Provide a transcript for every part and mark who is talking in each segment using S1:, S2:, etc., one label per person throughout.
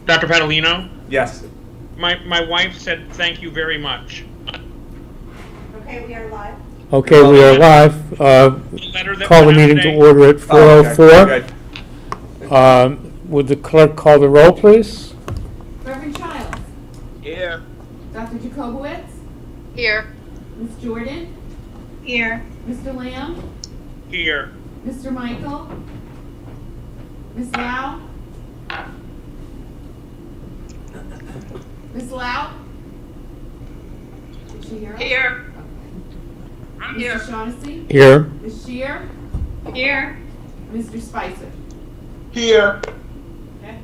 S1: Dr. Padalino,
S2: Yes.
S1: my wife said thank you very much.
S3: Okay, we are live.
S4: Okay, we are live.
S1: The letter that
S4: Call the
S1: went out
S4: meeting to
S1: today.
S4: order at
S2: Okay,
S4: 4:04.
S2: good.
S4: Would the clerk call the roll, please?
S5: Reverend Childs.
S1: Here.
S5: Dr. Jacobowitz.
S6: Here.
S5: Ms. Jordan.
S3: Here.
S5: Mr. Lamb.
S1: Here.
S5: Mr. Michael. Ms. Lau. Ms. Lau. Is she here?
S6: Here. I'm
S5: Mr.
S6: here.
S5: Shaughnessy.
S4: Here.
S5: Ms. Shear.
S6: Here.
S5: Mr. Spicer.
S1: Here.
S5: Okay.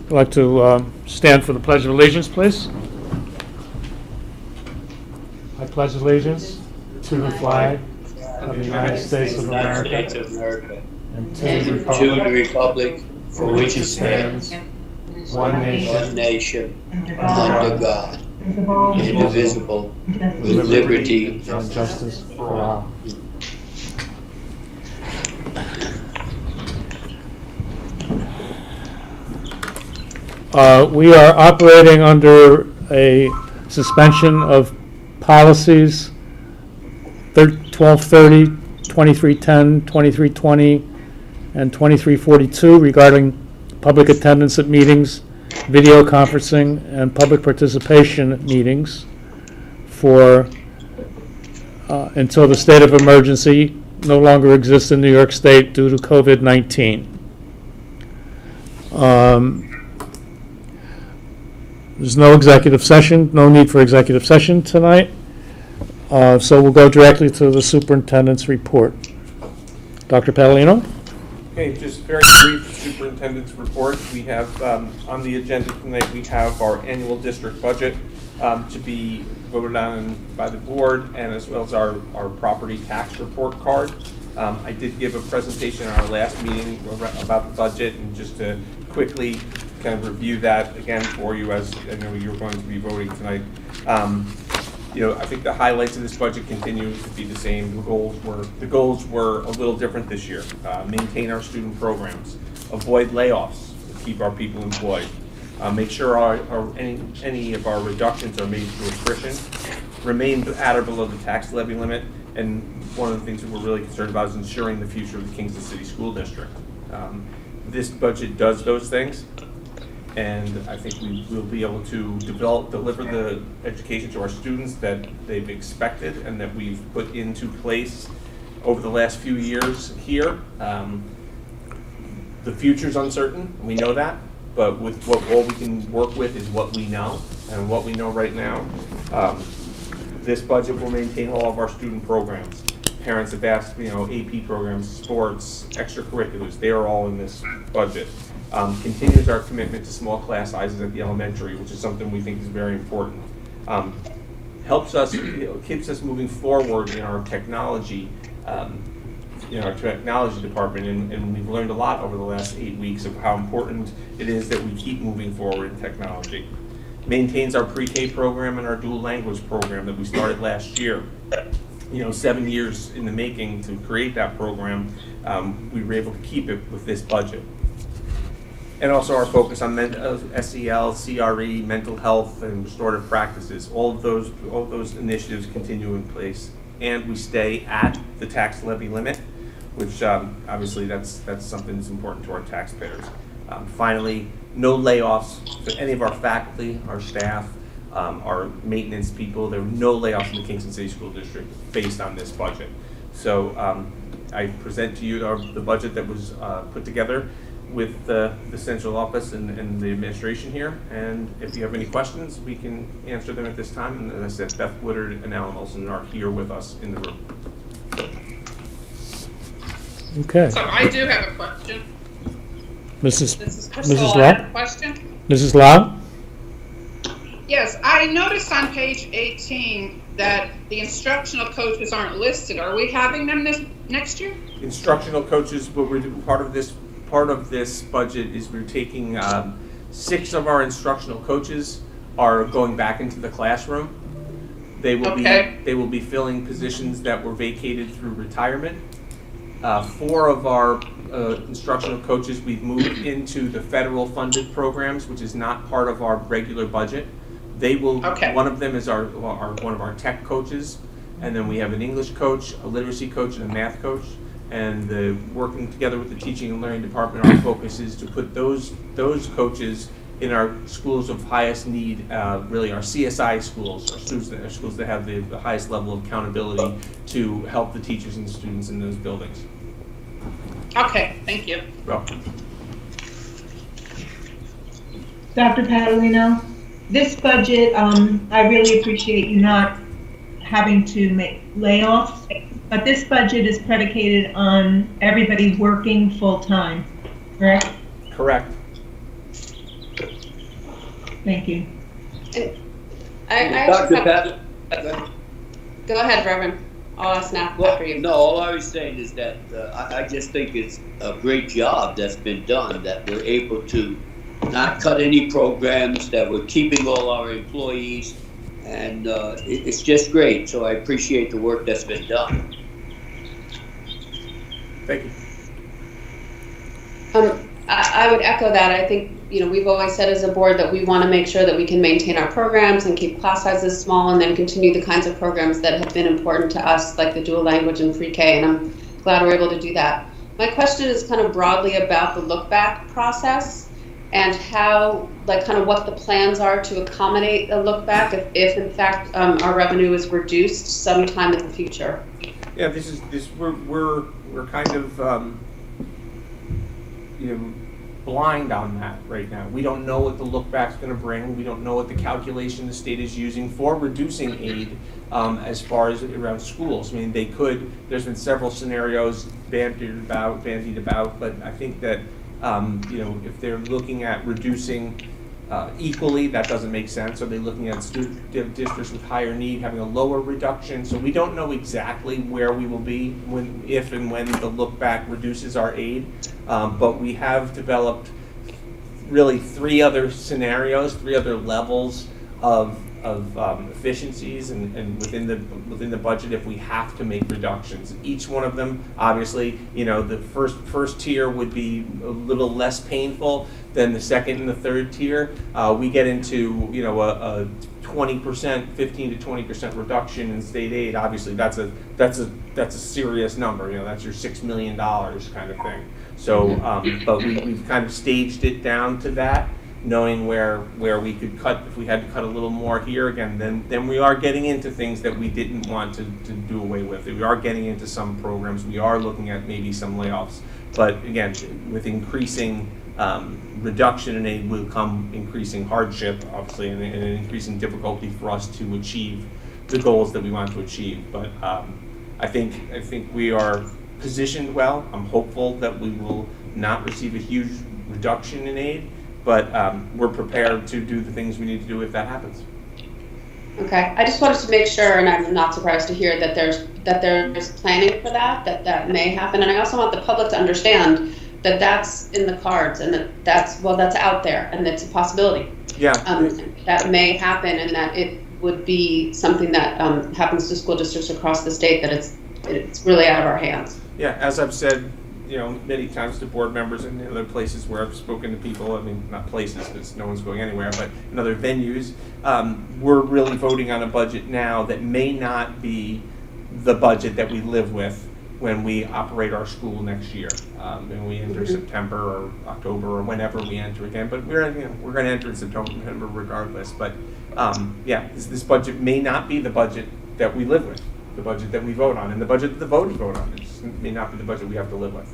S4: I'd like to stand for the Pledge of Allegiance, please. I pledge allegiance to the flag of the United States of America and to the
S7: To the
S4: republic
S7: republic for which it stands,
S4: one
S7: one
S4: nation,
S7: nation, under God, indivisible, with liberty
S4: and justice for all. We are operating under a suspension of policies 1230, 2310, 2320, and 2342 regarding public attendance at meetings, video conferencing, and public participation at meetings for until the state of emergency no longer exists in New York State due to COVID-19. There's no executive session, no need for executive session tonight. So we'll go directly to the superintendent's report. Dr. Padalino?
S2: Okay, just very brief superintendent's report. We have, on the agenda tonight, we have our annual district budget to be voted on by the board, and as well as our property tax report card. I did give a presentation on our last meeting about the budget, and just to quickly kind of review that again for you, as I know you're going to be voting tonight. I think the highlights of this budget continue to be the same. The goals were a little different this year. Maintain our student programs, avoid layoffs, keep our people employed, make sure any of our reductions are made through attrition, remain at or below the tax levy limit, and one of the things that we're really concerned about is ensuring the future of the Kingston City School District. This budget does those things, and I think we will be able to deliver the education to our students that they've expected and that we've put into place over the last few years here. The future's uncertain, we know that, but with all we can work with is what we know, and what we know right now. This budget will maintain all of our student programs. Parents have asked, AP programs, sports, extracurriculars, they are all in this budget. Continues our commitment to small class sizes at the elementary, which is something we think is very important. Helps us, keeps us moving forward in our technology, our technology department, and we've learned a lot over the last 8 weeks of how important it is that we keep moving forward in technology. Maintains our pre-K program and our dual language program that we started last year. 7 years in the making to create that program. We were able to keep it with this budget. And also our focus on SEL, CRE, mental health, and restorative practices. All of those initiatives continue in place, and we stay at the tax levy limit, which obviously that's something that's important to our taxpayers. Finally, no layoffs for any of our faculty, our staff, our maintenance people. There were no layoffs in the Kingston City School District based on this budget. So I present to you the budget that was put together with the central office and the administration here. And if you have any questions, we can answer them at this time. And as I said, Beth Woodard and Alan Olson are here with us in the room.
S4: Okay.
S6: So I do have a question. This is Crystal.
S4: Mrs.
S6: I
S4: Lau?
S6: have a question.
S4: Mrs. Lau?
S6: Yes, I noticed on page 18 that the instructional coaches aren't listed. Are we having them next year?
S2: Instructional coaches, what we're doing, part of this budget is we're taking 6 of our instructional coaches are going back into the classroom. They will be filling positions that were vacated through retirement, 4 of our instructional coaches, we've moved into the federal funded programs, which is not part of our regular budget. They will,
S6: Okay.
S2: one of them is one of our tech coaches, and then we have an English coach, a literacy coach, and a math coach. And working together with the teaching and learning department, our focus is to put those coaches in our schools of highest need, really our CSI schools, our schools that have the highest level of accountability to help the teachers and the students in those buildings.
S6: Okay, thank you.
S2: Well,
S3: Dr. Catalino, this budget, I really appreciate you not having to make layoffs, but this budget is predicated on everybody working full-time, correct?
S2: correct.
S3: Thank you.
S8: I actually
S7: Dr.
S8: have,
S7: Pat,
S8: go ahead, Reverend. I'll ask now
S7: well,
S8: after you.
S7: no, all I was saying is that I just think it's a great job that's been done, that we're able to not cut any programs, that we're keeping all our employees, and it's just great. So I appreciate the work that's been done.
S2: Thank you.
S8: I would echo that. I think, we've always said as a board that we want to make sure that we can maintain our programs and keep class sizes small and then continue the kinds of programs that have been important to us, like the dual language and pre-K, and I'm glad we're able to do that. My question is kind of broadly about the look back process and how, kind of what the plans are to accommodate a look back if in fact our revenue is reduced sometime in the future.
S2: Yeah, we're kind of blind on that right now. We don't know what the look back's going to bring. We don't know what the calculation the state is using for reducing aid as far as around schools. I mean, there's been several scenarios bandied about, but I think that if they're looking at reducing equally, that doesn't make sense. Are they looking at districts with higher need having a lower reduction? So we don't know exactly where we will be if and when the look back reduces our aid. But we have developed really 3 other scenarios, 3 other levels of efficiencies and within the budget if we have to make reductions. Each one of them, obviously, the first tier would be a little less painful than the second and the third tier. We get into a 20%, 15 to 20% reduction in state aid. Obviously, that's a serious number. That's your $6 million kind of thing. So, but we've kind of staged it down to that, knowing where we could cut. If we had to cut a little more here again, then we are getting into things that we didn't want to do away with. We are getting into some programs. We are looking at maybe some layoffs. But again, with increasing reduction in aid will come increasing hardship, obviously, and an increasing difficulty for us to achieve the goals that we want to achieve. But I think we are positioned well. I'm hopeful that we will not receive a huge reduction in aid, but we're prepared to do the things we need to do if that happens.
S8: Okay, I just wanted to make sure, and I'm not surprised to hear that there's planning for that may happen, and I also want the public to understand that that's in the cards and that's out there and it's a possibility.
S2: Yeah.
S8: That may happen, and that it would be something that happens to school districts across the state, that it's really out of our hands.
S2: Yeah, as I've said, many times to board members and other places where I've spoken to people, I mean, not places because no one's going anywhere, but in other venues, we're really voting on a budget now that may not be the budget that we live with when we operate our school next year, and we enter September or October or whenever we enter again. But we're going to enter in September regardless. But this budget may not be the budget that we live with, the budget that we vote on, and the budget that the voters vote on. It may not be the budget we have to live with.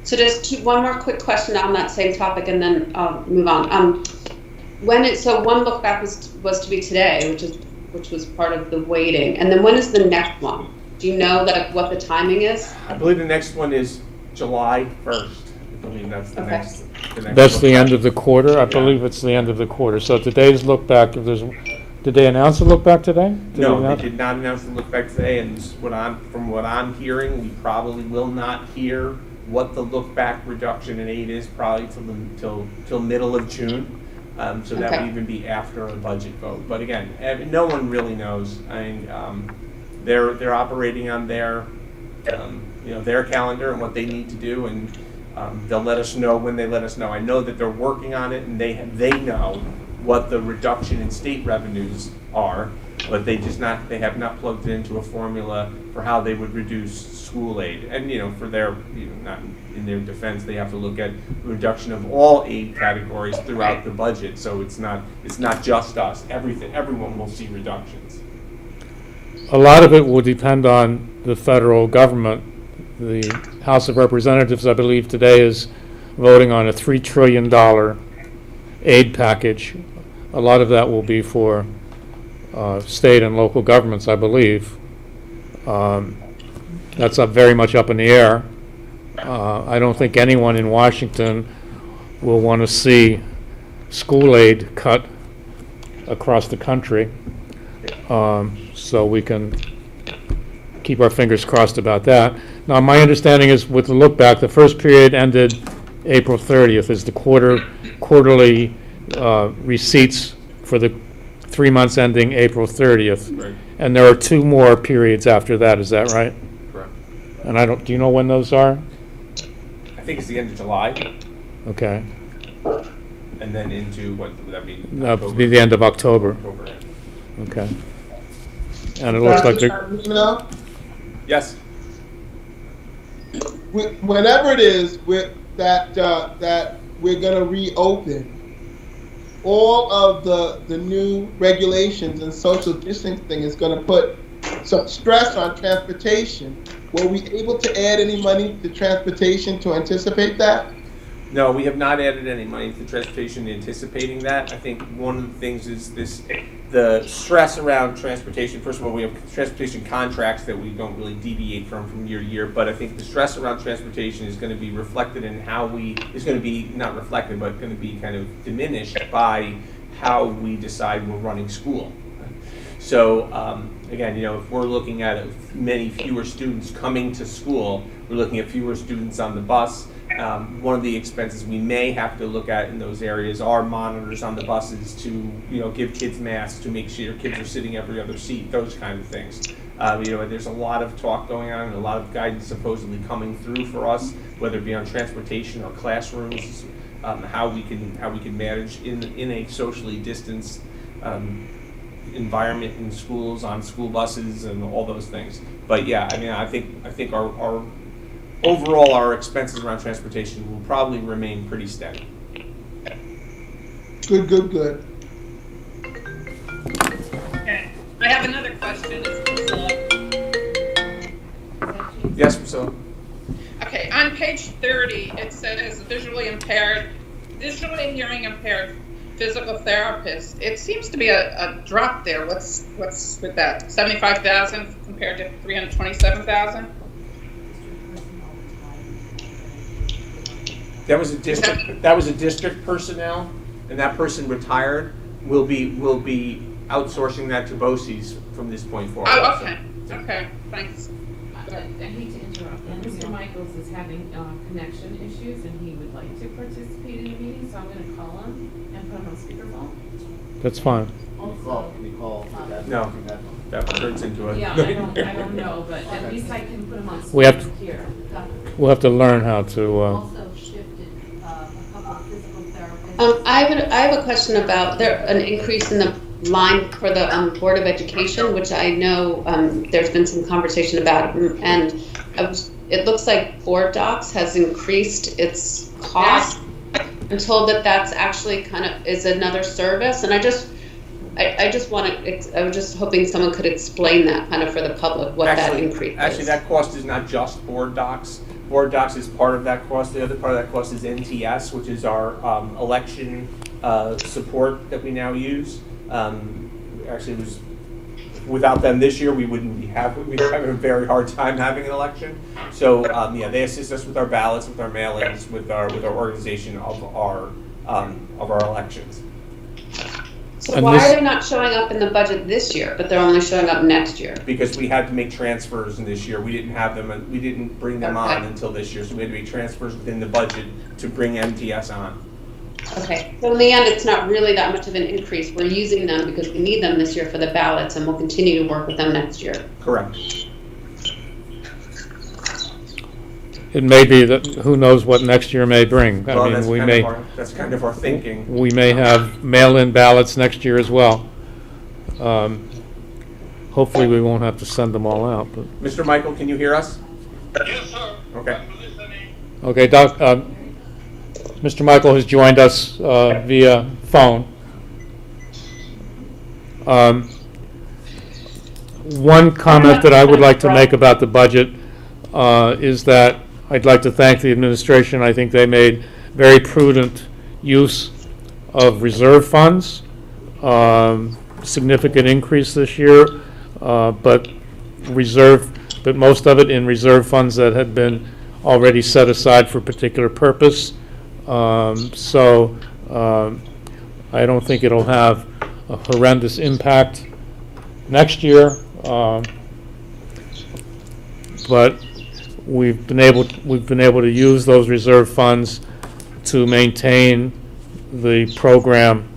S8: So just one more quick question on that same topic, and then I'll move on. So one look back was to be today, which was part of the waiting, and then when is the next one? Do you know what the timing is?
S2: I believe the next one is July 1st. I believe that's the
S8: Okay.
S2: next.
S4: That's the end of the quarter? I believe it's the end of the quarter. So today's look back, did they announce the look back today?
S2: No, they did not announce the look back today, and from what I'm hearing, we probably will not hear what the look back reduction in aid is probably till middle of June. So that
S8: Okay.
S2: would even be after a budget vote. But again, no one really knows. I mean, they're operating on their their calendar and what they need to do, and they'll let us know when they let us know. I know that they're working on it, and they know what the reduction in state revenues are, but they have not plugged it into a formula for how they would reduce school aid. And for their, not in their defense, they have to look at reduction of all aid categories throughout the budget. So it's not just us. Everyone will see reductions.
S4: A lot of it will depend on the federal government. The House of Representatives, I believe, today is voting on a $3 trillion aid package. A lot of that will be for state and local governments, I believe. That's very much up in the air. I don't think anyone in Washington will want to see school aid cut across the country. So we can keep our fingers crossed about that. Now, my understanding is, with the look back, the first period ended April 30th is the quarterly receipts for the 3 months ending April 30th.
S2: Right.
S4: And there are 2 more periods after that, is that right?
S2: Correct.
S4: And do you know when those are?
S2: I think it's the end of July,
S4: Okay.
S2: and then into, what would that be?
S4: That'll be the end of October.
S2: October.
S4: Okay. And it looks like
S9: Paulino,
S2: Yes.
S9: whenever it is that we're going to reopen, all of the new regulations and social distancing is going to put some stress on transportation. Were we able to add any money to transportation to anticipate that?
S2: No, we have not added any money to transportation anticipating that. I think one of the things is the stress around transportation. First of all, we have transportation contracts that we don't really deviate from year to year, but I think the stress around transportation is going to be reflected in is going to be not reflected, but going to be kind of diminished by how we decide we're running school. So again, if we're looking at many fewer students coming to school, we're looking at fewer students on the bus. One of the expenses we may have to look at in those areas are monitors on the buses to, give kids masks, to make sure kids are sitting every other seat, those kind of things. There's a lot of talk going on and a lot of guidance supposedly coming through for us, whether it be on transportation or classrooms, how we can manage in a socially distanced environment in schools, on school buses, and all those things. But yeah, I think our overall, our expenses around transportation will probably remain pretty steady.
S9: Good.
S6: Okay. I have another question.
S2: Yes, Priscilla?
S6: Okay, on page 30, it says visually hearing impaired physical therapist. It seems to be a drop there. What's with that? 75,000 compared to 327,000?
S2: That was a district personnel, and that person retired. We'll be outsourcing that to BOCES from this point forward.
S6: Oh, okay. Okay, thanks.
S5: I hate to interrupt, but Mr. Michaels is having connection issues and he would like to participate in the meeting, so I'm going to call him and put him on speakerphone.
S4: that's fine.
S5: Also,
S2: No, that turns into a.
S5: yeah, I don't know, but at least I can put him on
S4: We have
S5: speaker here.
S4: We'll have to learn how to,
S10: Also shifted a couple of physical therapists.
S8: I have a question about an increase in the line for the Board of Education, which I know there's been some conversation about, and it looks like Board Docs has increased its cost. I'm told that that's actually is another service, and I was just hoping someone could explain that for the public, what that increase is.
S2: Actually, that cost is not just Board Docs. Board Docs is part of that cost. The other part of that cost is NTS, which is our election support that we now use. Actually, without them this year, we'd have a very hard time having an election. So they assist us with our ballots, with our mailings, with our organization of our elections.
S8: So why are they not showing up in the budget this year, but they're only showing up next year?
S2: Because we had to make transfers in this year. We didn't have them. We didn't bring them on until this year, so we had to make transfers within the budget to bring MTS on.
S8: Okay, so in the end, it's not really that much of an increase. We're using them because we need them this year for the ballots, and we'll continue to work with them next year.
S2: Correct.
S4: it may be that, who knows what next year may bring. I
S2: Well,
S4: mean,
S2: that's kind of our thinking.
S4: we may have mail-in ballots next year as well. Hopefully, we won't have to send them all out, but.
S2: Mr. Michael, can you hear us?
S1: Yes, sir.
S2: Okay.
S1: I'm listening.
S4: Okay, Mr. Michael has joined us via phone. One comment that I would like to make about the budget is that I'd like to thank the administration. I think they made very prudent use of reserve funds. Significant increase this year, but most of it in reserve funds that had been already set aside for a particular purpose. So I don't think it'll have a horrendous impact next year. But we've been able to use those reserve funds to maintain the program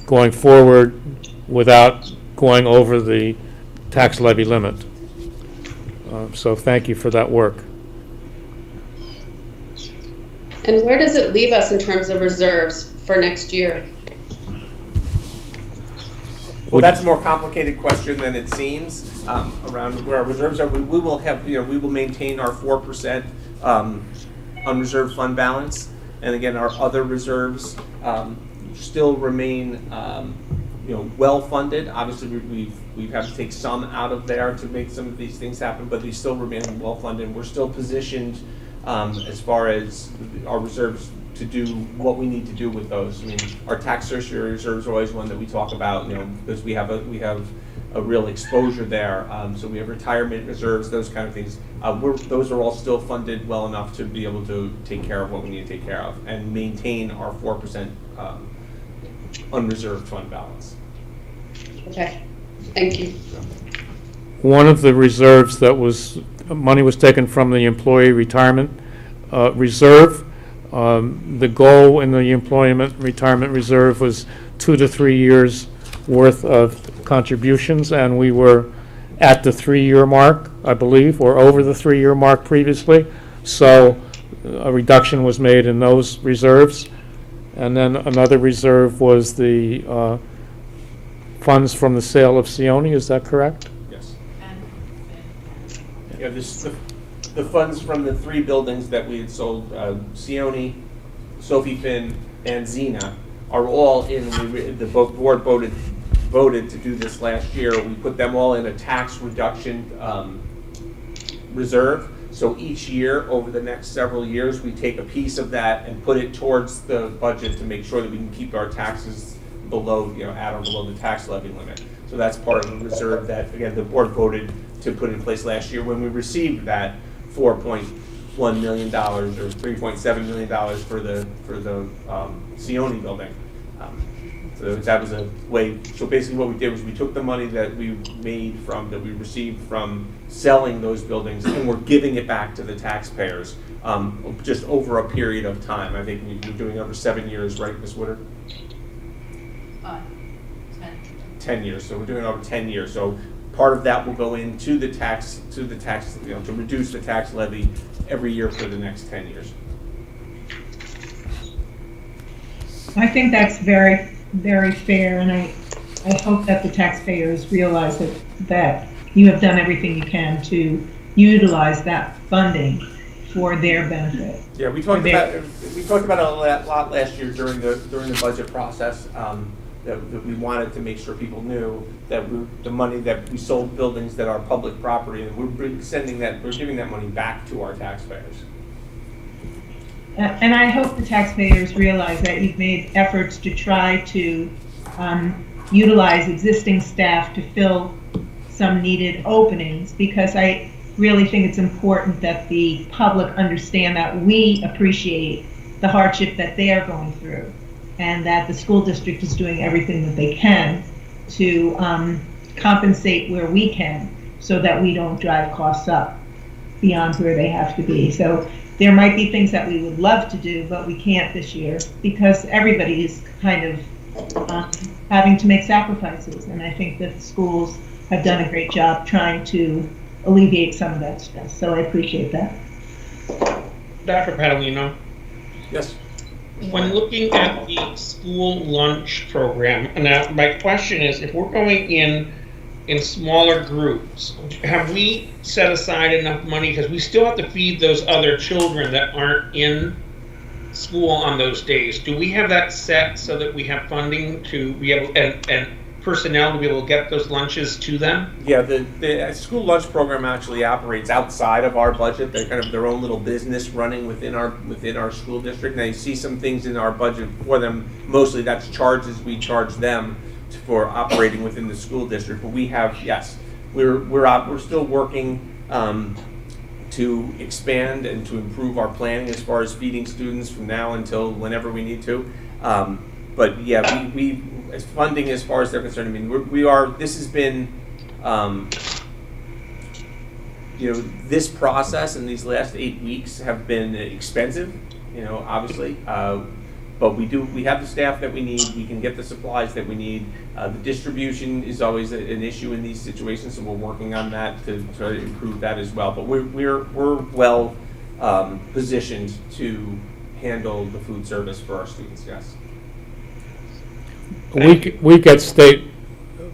S4: going forward without going over the tax levy limit. So thank you for that work.
S8: And where does it leave us in terms of reserves for next year?
S2: Well, that's a more complicated question than it seems. Around where our reserves are, we will have, we will maintain our 4% unreserved fund balance, and again, our other reserves still remain, well funded. Obviously, we've had to take some out of there to make some of these things happen, but they still remain well funded. We're still positioned as far as our reserves to do what we need to do with those. I mean, our tax tertiary reserves are always one that we talk about, because we have a real exposure there. So we have retirement reserves, those kind of things. Those are all still funded well enough to be able to take care of what we need to take care of and maintain our 4% unreserved fund balance.
S8: Okay, thank you.
S4: One of the reserves money was taken from the employee retirement reserve. The goal in the employment retirement reserve was 2 to 3 years worth of contributions, and we were at the 3-year mark, I believe, or over the 3-year mark previously. So a reduction was made in those reserves. And then another reserve was the funds from the sale of Sione, is that correct?
S2: Yes. Yeah, the funds from the 3 buildings that we had sold, Sione, Sophie Finn, and Xena, are all in, the board voted to do this last year. We put them all in a tax reduction reserve. So each year, over the next several years, we take a piece of that and put it towards the budget to make sure that we can keep our taxes below, at or below the tax levy limit. So that's part of the reserve that, again, the board voted to put in place last year when we received that $4.1 million or $3.7 million for the Sione building. So that was a way. So basically, what we did was we took the money that we received from selling those buildings, and we're giving it back to the taxpayers just over a period of time. I think we're doing over 7 years, right, Ms. Woodard? 10 years. So we're doing over 10 years. So part of that will go into the tax, to reduce the tax levy every year for the next 10 years.
S3: I think that's very, very fair, and I hope that the taxpayers realize that you have done everything you can to utilize that funding for their benefit.
S2: Yeah, we talked about it a lot last year during the budget process. That we wanted to make sure people knew that the money that we sold buildings that are public property, and we're giving that money back to our taxpayers.
S3: And I hope the taxpayers realize that you've made efforts to try to utilize existing staff to fill some needed openings, because I really think it's important that the public understand that we appreciate the hardship that they are going through, and that the school district is doing everything that they can to compensate where we can, so that we don't drive costs up beyond where they have to be. So there might be things that we would love to do, but we can't this year because everybody is kind of having to make sacrifices. And I think that the schools have done a great job trying to alleviate some of that stress. So I appreciate that.
S11: Dr. Padalino,
S2: Yes.
S11: when looking at the school lunch program, now my question is, if we're going in smaller groups, have we set aside enough money? Because we still have to feed those other children that aren't in school on those days. Do we have that set so that we have funding to be able, and personnel to be able to get those lunches to them?
S2: Yeah, the school lunch program actually operates outside of our budget. They're kind of their own little business running within our school district. Now you see some things in our budget for them. Mostly that's charges we charge them for operating within the school district. But we have, yes, we're still working to expand and to improve our planning as far as feeding students from now until whenever we need to. But yeah, we as funding as far as they're concerned, I mean, we are, this has been, this process and these last 8 weeks have been expensive, obviously. But we have the staff that we need, we can get the supplies that we need. The distribution is always an issue in these situations, so we're working on that to try to improve that as well. But we're well positioned to handle the food service for our students, yes.
S4: We get state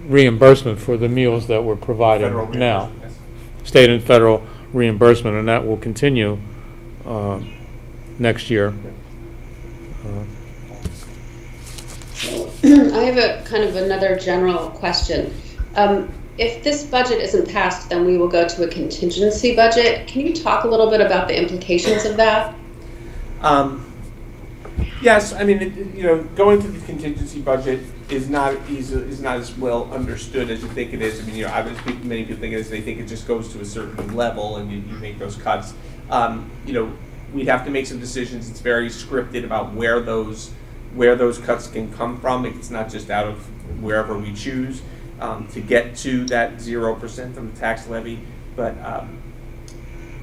S4: reimbursement for the meals that we're providing
S2: Federal
S4: now.
S2: reimbursement, yes.
S4: State and federal reimbursement, and that will continue next year.
S8: I have a kind of another general question. If this budget isn't passed, then we will go to a contingency budget. Can you talk a little bit about the implications of that?
S2: Yes, I mean, going to the contingency budget is not as well understood as you think it is. I mean, obviously many people think it is. They think it just goes to a certain level and you make those cuts. We'd have to make some decisions. It's very scripted about where those cuts can come from. It's not just out of wherever we choose to get to that 0% of the tax levy. But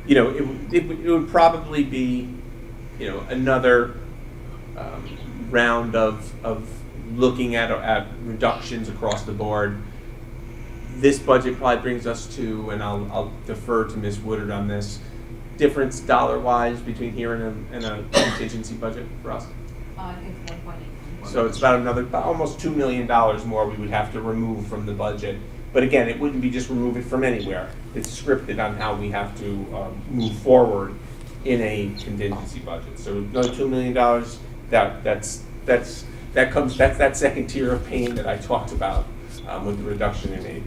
S2: it would probably be another round of looking at reductions across the board. This budget probably brings us to, and I'll defer to Ms. Woodard on this, difference dollar-wise between here and a contingency budget for us.
S10: It's 1.8.
S2: So it's about almost $2 million more we would have to remove from the budget. But again, it wouldn't be just remove it from anywhere. It's scripted on how we have to move forward in a contingency budget. So another $2 million. That's that second tier of pain that I talked about with the reduction in aid.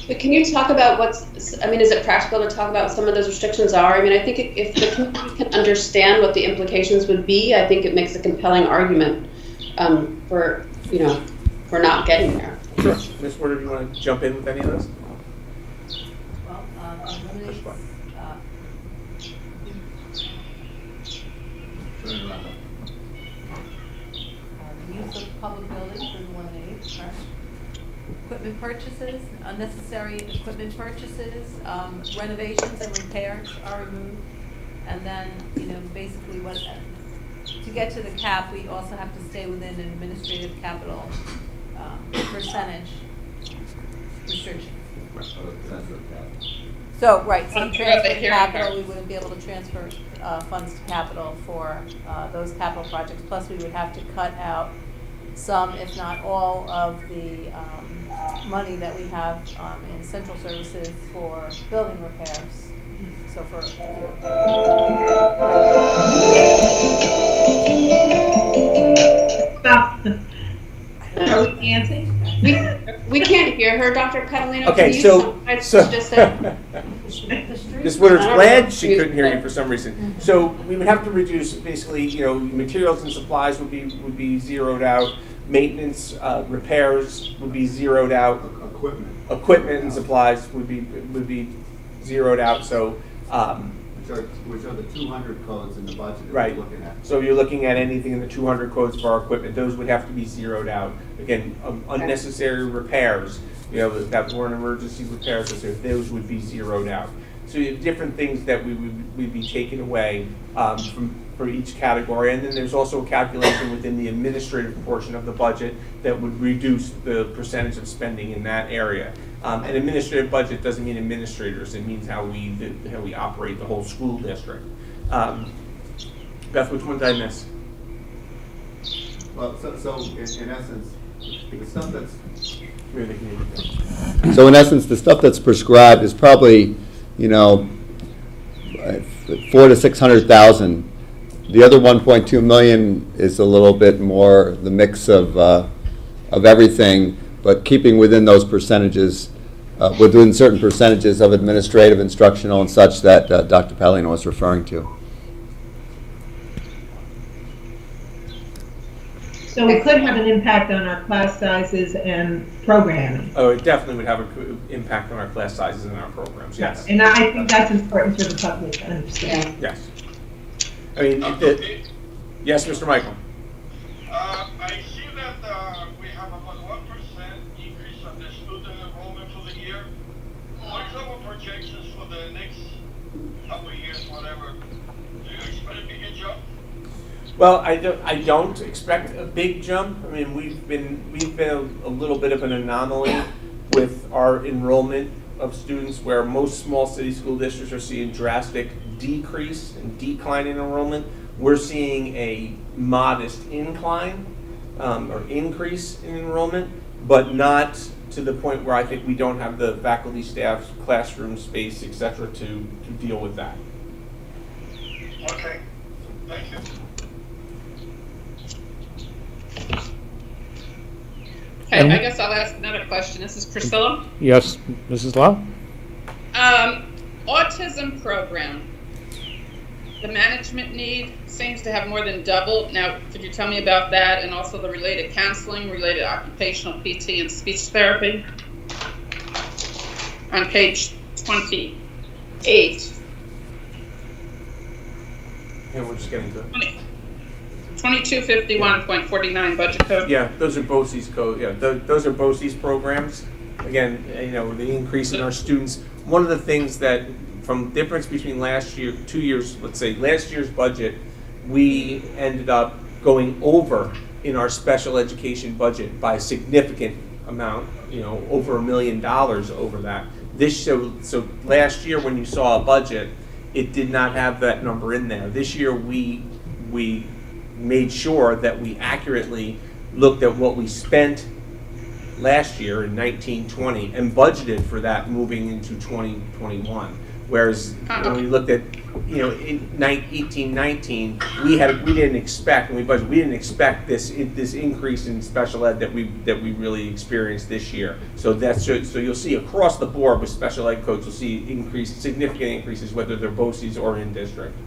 S8: But can you talk about is it practical to talk about what some of those restrictions are? I mean, I think if the community can understand what the implications would be, I think it makes a compelling argument for not getting there.
S2: Sure. Ms. Woodard, do you want to jump in with any of those?
S10: Well, eliminates, the use of public buildings is eliminated, correct? Equipment purchases, unnecessary equipment purchases, renovations and repairs are removed. And then, basically to get to the cap, we also have to stay within an administrative capital percentage restriction. So, right, so
S6: I'm
S10: transfer
S6: really hearing
S10: capital,
S6: her.
S10: we wouldn't be able to transfer funds to capital for those capital projects. Plus, we would have to cut out some, if not all, of the money that we have in central services for building repairs. So for
S3: Stop. Are we dancing?
S8: We can't hear her, Dr. Catalino.
S2: Okay,
S8: Can you
S2: so
S8: summarize what you just said?
S2: Ms. Woodard's
S8: I don't
S2: glad
S8: know.
S2: she couldn't hear you for some reason. So we would have to reduce, basically, materials and supplies would be zeroed out. Maintenance, repairs would be zeroed out. Equipment and supplies would be zeroed out. So,
S12: which are the 200 codes in the budget that
S2: right.
S12: we're looking at.
S2: So if you're looking at anything in the 200 codes for our equipment, those would have to be zeroed out. Again, unnecessary repairs, that weren't emergency repairs, so those would be zeroed out. So you have different things that we'd be taking away from for each category. And then there's also a calculation within the administrative portion of the budget that would reduce the percentage of spending in that area. An administrative budget doesn't mean administrators, it means how we operate the whole school district. Beth, which one did I miss?
S12: Well, so in essence, the stuff that's,
S2: So
S12: in essence, the stuff that's prescribed is probably, 400,000 to 600,000. The other 1.2 million is a little bit more the mix of everything, but keeping within those percentages, within certain percentages of administrative, instructional, and such that Dr. Palino was referring to.
S3: So it could have an impact on our class sizes and programming.
S2: Oh, it definitely would have an impact on our class sizes and our programs, yes.
S3: And I think that's important for the public to understand.
S2: Yes. I mean, yes, Mr. Michael?
S1: I see that we have about 1% increase of the student enrollment for the year. What is our projections for the next couple of years, whatever? Do you expect a bigger jump?
S2: Well, I don't expect a big jump. I mean, we've been a little bit of an anomaly with our enrollment of students, where most small city school districts are seeing drastic decrease and decline in enrollment. We're seeing a modest incline or increase in enrollment, but not to the point where I think we don't have the faculty, staff, classroom space, etc., to deal with that.
S1: Okay, thank you.
S6: Okay, I guess I'll ask another question. This is Priscilla.
S4: Yes, Mrs. Lau?
S6: Autism program. The management need seems to have more than doubled. Now, could you tell me about that, and also the related counseling, related occupational PT and speech therapy? On page 28.
S2: And we're just getting to
S6: 2251.49 budget code.
S2: Yeah, those are BOCES code. Yeah, those are BOCES programs. Again, the increase in our students. One of the things that, from difference between last year, 2 years, let's say last year's budget, we ended up going over in our special education budget by a significant amount. Over $1 million over that. So last year when you saw a budget, it did not have that number in there. This year we made sure that we accurately looked at what we spent last year in 1920 and budgeted for that moving into 2021. Whereas when we looked at, in 1819, we didn't expect, when we budgeted, we didn't expect this increase in special ed that we really experienced this year. So so you'll see across the board with special ed codes, you'll see significant increases, whether they're BOCES or in district.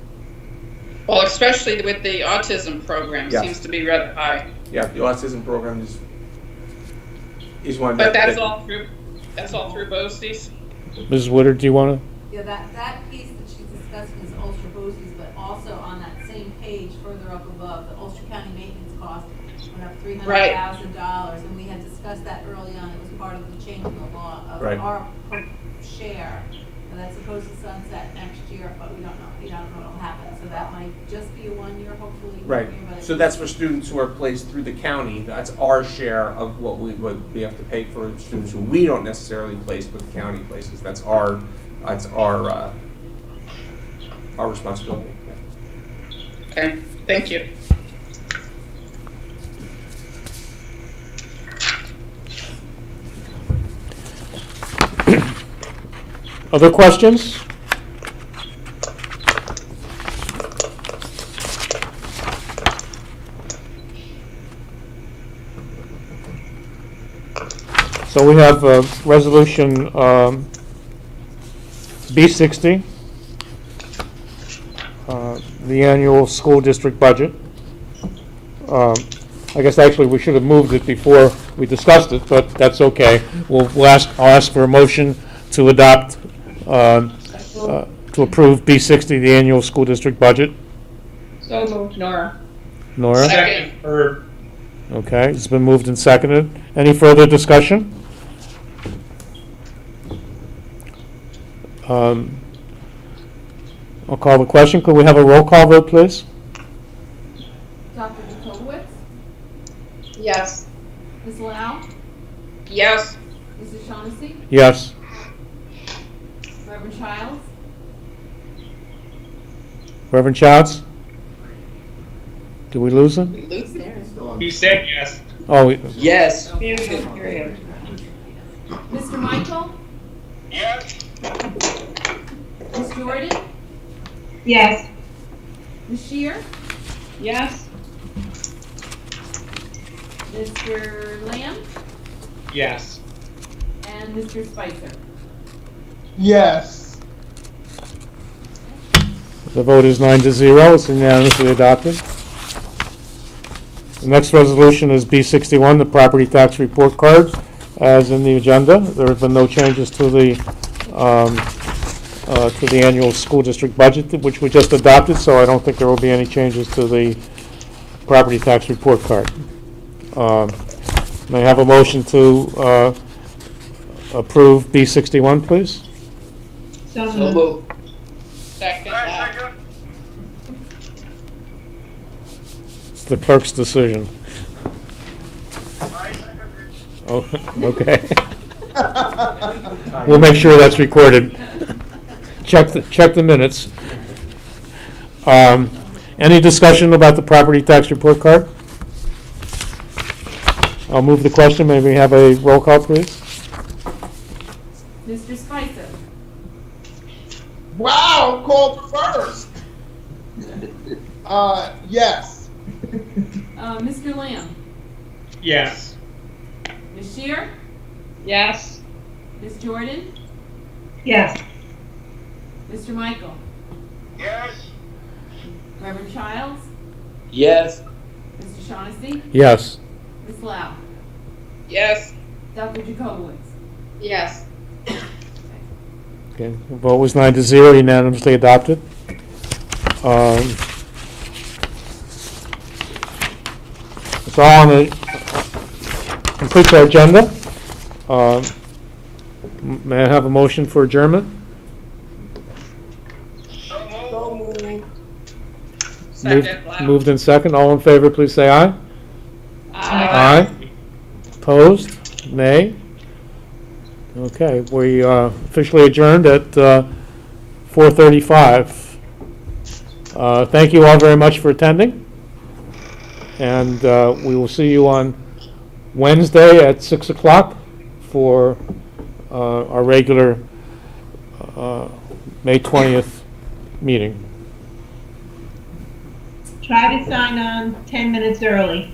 S6: Well, especially with the autism program,
S2: Yes.
S6: seems to be rather high.
S2: Yeah, the autism program is one.
S6: But that's all through BOCES?
S4: Mrs. Woodard, do you want to?
S10: Yeah, that piece that she's discussing is Ulster BOCES, but also on that same page, further up above, the Ulster County maintenance cost went up $300,000, and we had discussed that early on. It was part of the change in the law of our share, and that's supposed to sunset next year, but we don't know. We don't know what'll happen. So that might just be a 1 year, hopefully.
S2: Right. So that's for students who are placed through the county. That's our share of what we have to pay for students who we don't necessarily place, but the county places. That's our responsibility.
S6: Okay, thank you.
S4: Other questions? So we have resolution B60, the annual school district budget. I guess actually we should have moved it before we discussed it, but that's okay. I'll ask for a motion to adopt, to approve B60, the annual school district budget.
S6: So moved, Nora.
S4: Nora?
S6: Second.
S4: Okay, it's been moved and seconded. Any further discussion? I'll call the question. Could we have a roll call vote, please?
S8: Yes.
S5: Ms. Lau?
S6: Yes.
S5: Mrs. Shaughnessy?
S4: Yes.
S5: Reverend Childs?
S4: Reverend Childs? Did we lose him?
S5: He's there.
S11: He said yes.
S4: Oh,
S7: Yes.
S5: Mr. Michael?
S1: Yes.
S5: Ms. Jordan?
S3: Yes.
S5: Ms. Shear?
S6: Yes.
S5: Mr. Lamb?
S11: Yes.
S5: And Mr. Spicer?
S9: Yes.
S4: the vote is 9-0. It's unanimously adopted. The next resolution is B61, the property tax report card, as in the agenda. There have been no changes to the annual school district budget, which we just adopted, so I don't think there will be any changes to the property tax report card. May I have a motion to approve B61, please?
S3: So
S7: So
S3: moved.
S7: moved.
S6: Second
S1: I
S6: that.
S1: second.
S4: It's the clerk's decision.
S1: I second it.
S4: Oh, okay. We'll make sure that's recorded. Check the minutes. Any discussion about the property tax report card? I'll move the question. May we have a roll call, please?
S5: Mr. Spicer?
S9: Wow, called first. Yes.
S5: Mr. Lamb?
S11: Yes.
S5: Ms. Shear?
S6: Yes.
S5: Ms. Jordan?
S3: Yes.
S5: Mr. Michael?
S1: Yes.
S5: Reverend Childs?
S7: Yes.
S5: Mr. Shaughnessy?
S4: Yes.
S5: Ms. Lau?
S6: Yes.
S5: Dr. Jacobowitz?
S8: Yes.
S4: Okay, the vote was 9-0, unanimously adopted. It's all on the, completes our agenda. May I have a motion for adjournment?
S1: So moved.
S6: Second. Lau.
S4: Moved in second. All in favor, please say aye. Aye. Opposed? Nay? Okay, we officially adjourned at 4:35. Thank you all very much for attending, and we will see you on Wednesday at 6 o'clock for our regular May 20th meeting.
S3: Try to sign on 10 minutes early.